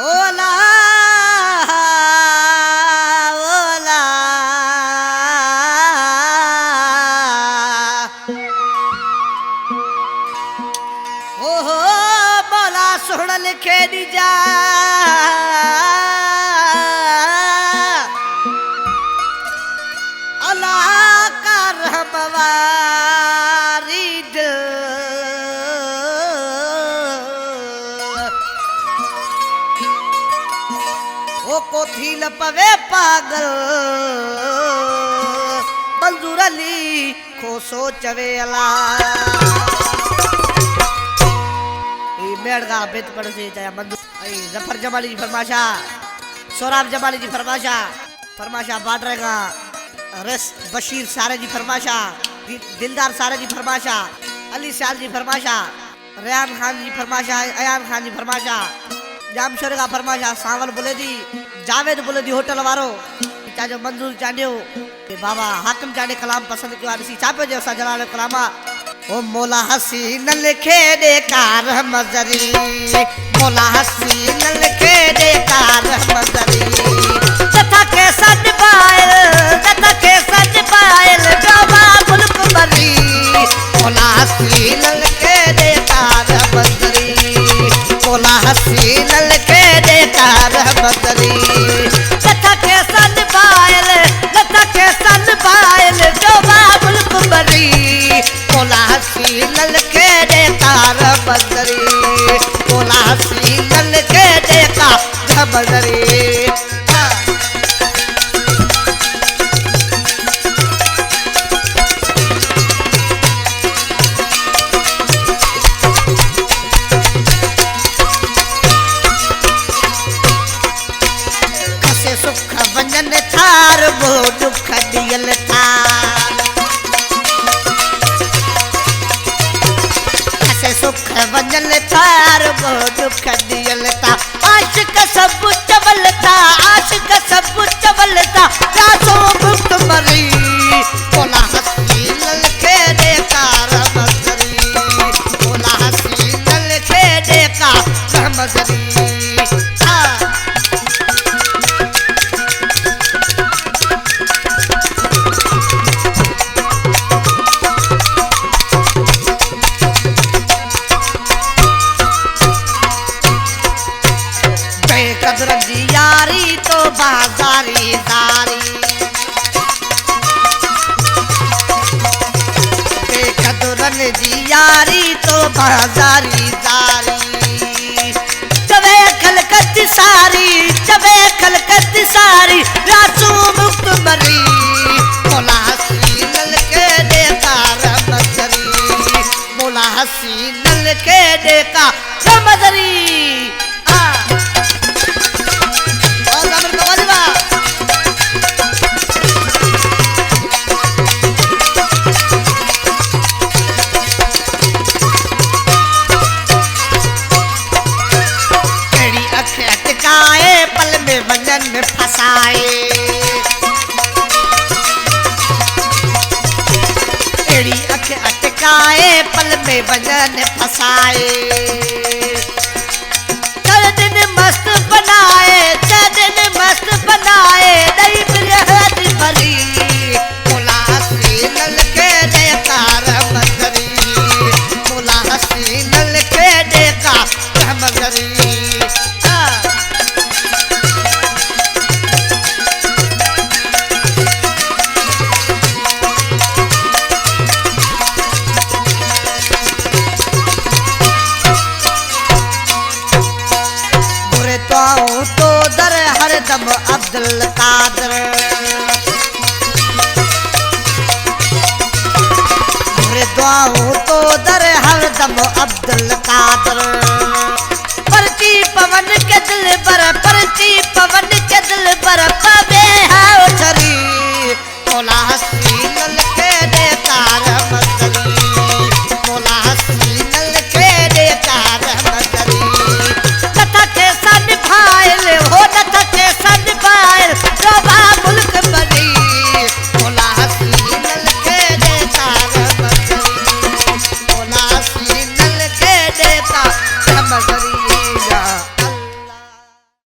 ओला ओला ओहो बोला सोहना लिखे दी जा अल्लाह का रहमवारी दिल ओ कोथी लपवे पागल मंजूर अली को सोचवे अला मेड़गा बेत पड़ से चाहे मंजूर जफर जमाली जी फरमाशा सोराब जमाली जी फरमाशा बांट रहेगा रस बशीर सारे जी फरमाशा दिलदार सारे जी फरमाशा अली साल जी फरमाशा रेहान खान जी फरमाशा अयान खान जी फरमाशा जामशोर का फरमाशा सावल बोले दी जावेद बोले दी होटल वारो चाचो मंजूर चांडियो के बाबा हाकिम चांडे कलाम पसंद क्यों आदसी चापे जो सा जलाल कलामा ओ मोला हसीन लिखे दे कार मजरी मोला हसीन लिखे दे कार मजरी तथा के सज पायल बाबा मुल्क मरी मोला हसीन लिखे दे कार मजरी मोला हसीन लिखे दे कार मजरी तथा के सज पायल बाबा मुल्क मरी मोला हसीन लिखे दे कार मजरी मोला हसीन लिखे दे कार मजरी वो दुख दियल था ऐसे सुख वंजन थार वो दुख दियल था आशिक सब चवल था रासों गुप्त मरी बोला हसीन लिखे दे कार मजरी बोला हसीन लिखे दे कार मजरी यारी तो बाजारी दारी कदरन जी यारी तो बाजारी दारी चवे खलकत सारी रासू मुक्त मरी मोला हसीन लिखे दे कार मजरी मोला हसीन लिखे दे कार मजरी पल में वंजन में फसाए एड़ी अख अटकाए पल में वंजन फसाए चल दिन मस्त बनाए नहीं बिरहद भरी मोला हसीन लिखे दे कार मजरी मोला हसीन लिखे दे कार मजरी तो दर हरदम अब्दुल कादर दुआओं तो दर हरदम अब्दुल